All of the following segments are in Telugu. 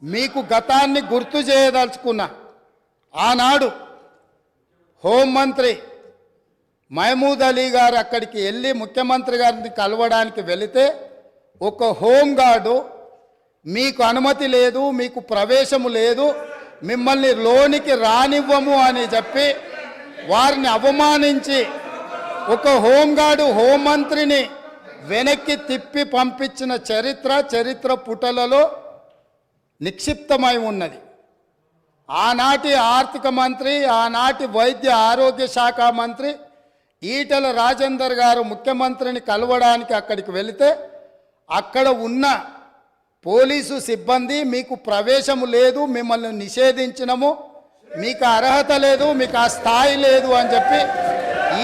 మీకు గతాన్ని గుర్తు చేయదలుచుకున్నా. ఆనాడు హోంమంత్రి మహమూద్ అలీ గారు అక్కడికి వెళ్ళి ముఖ్యమంత్రి గారిని కలవడానికి వెళితే ఒక హోంగార్డు మీకు అనుమతి లేదు, మీకు ప్రవేశము లేదు, మిమ్మల్ని లోనికి రానివ్వము అని చెప్పి వారిని అవమానించి ఒక హోంగార్డు హోంమంత్రిని వెనక్కి తిప్పి పంపించిన చరిత్ర పుటలలో నిక్షిప్తమై ఉన్నది. ఆనాటి ఆర్థిక మంత్రి, ఆనాటి వైద్య ఆరోగ్య శాఖ మంత్రి ఈటెల రాజేందర్ గారు ముఖ్యమంత్రిని కలవడానికి అక్కడికి వెళితే అక్కడ ఉన్న పోలీసు సిబ్బంది మీకు ప్రవేశము లేదు, మిమ్మల్ని నిషేధించినము, మీకు అర్హత లేదు, మీకు ఆ స్థాయి లేదు అని చెప్పి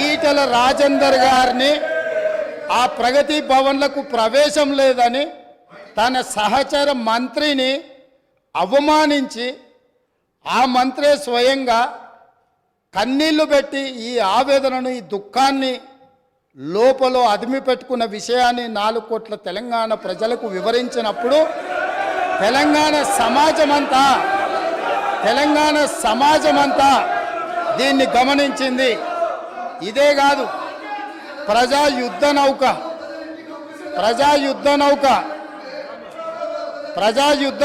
ఈటెల రాజేందర్ గారిని ఆ ప్రగతి భవన్లకు ప్రవేశం లేదని తన సహచర మంత్రిని అవమానించి ఆ మంత్రే స్వయంగా కన్నీళ్లు పెట్టి ఈ ఆవేదనను, ఈ దుఃఖాన్ని లోపల అదిమి పెట్టుకున్న విషయాన్ని 4 కోట్ల తెలంగాణ ప్రజలకు వివరించినప్పుడు తెలంగాణ సమాజమంతా దీన్ని గమనించింది. ఇదే కాదు, ప్రజా యుద్ధ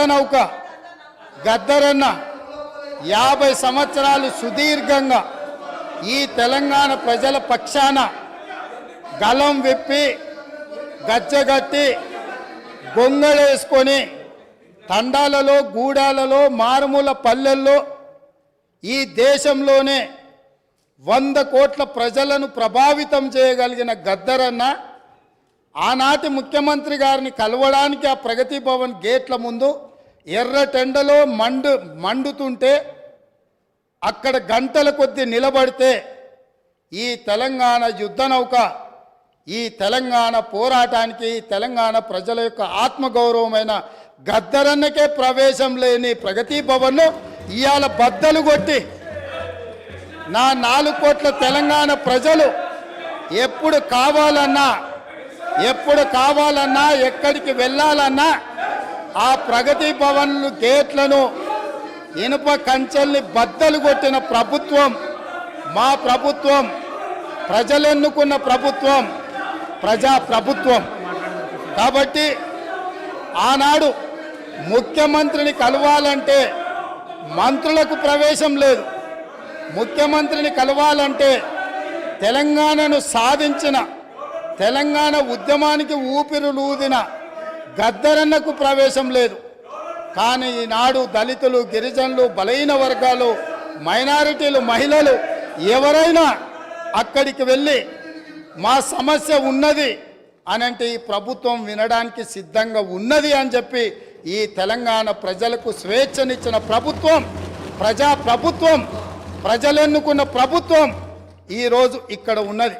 నౌక గద్దరన్న 50 సంవత్సరాలు సుదీర్ఘంగా ఈ తెలంగాణ ప్రజల పక్షాన గలం విప్పి గజ్జగట్టి గొంగళేసుకొని తండాలలో, గూడాలలో, మారుమూల పల్లెల్లో ఈ దేశంలోనే 100 కోట్ల ప్రజలను ప్రభావితం చేయగలిగిన గద్దరన్న ఆనాటి ముఖ్యమంత్రి గారిని కలవడానికి ఆ ప్రగతి భవన్ గేట్ల ముందు ఎర్రటెండలో మండుతుంటే అక్కడ గంటల కొద్దీ నిలబడితే ఈ తెలంగాణ యుద్ధ నౌక, ఈ తెలంగాణ పోరాటానికి, ఈ తెలంగాణ ప్రజల యొక్క ఆత్మగౌరవమైన గద్దరన్నకే ప్రవేశం లేని ప్రగతి భవన్ను ఇవాళ బద్దలు కొట్టి నా 4 కోట్ల తెలంగాణ ప్రజలు ఎప్పుడు కావాలన్నా ఎక్కడికి వెళ్ళాలన్నా ఆ ప్రగతి భవన్లు గేట్లను, ఇనుప కంచెల్ని బద్దలు కొట్టిన ప్రభుత్వం మా ప్రభుత్వం, ప్రజలెన్నుకున్న ప్రభుత్వం, ప్రజా ప్రభుత్వం. కాబట్టి ఆనాడు ముఖ్యమంత్రిని కలవాలంటే మంత్రులకు ప్రవేశం లేదు, ముఖ్యమంత్రిని కలవాలంటే తెలంగాణను సాధించిన, తెలంగాణ ఉద్యమానికి ఊపిరులూదిన గద్దరన్నకు ప్రవేశం లేదు. కానీ ఈనాడు దళితులు, గిరిజనులు, బలహీన వర్గాలు, మైనారిటీలు, మహిళలు ఎవరైనా అక్కడికి వెళ్ళి మా సమస్య ఉన్నది అని అంటే ఈ ప్రభుత్వం వినడానికి సిద్ధంగా ఉన్నది అని చెప్పి ఈ తెలంగాణ ప్రజలకు స్వేచ్ఛనిచ్చిన ప్రభుత్వం, ప్రజా ప్రభుత్వం, ప్రజలెన్నుకున్న ప్రభుత్వం ఈరోజు ఇక్కడ ఉన్నది.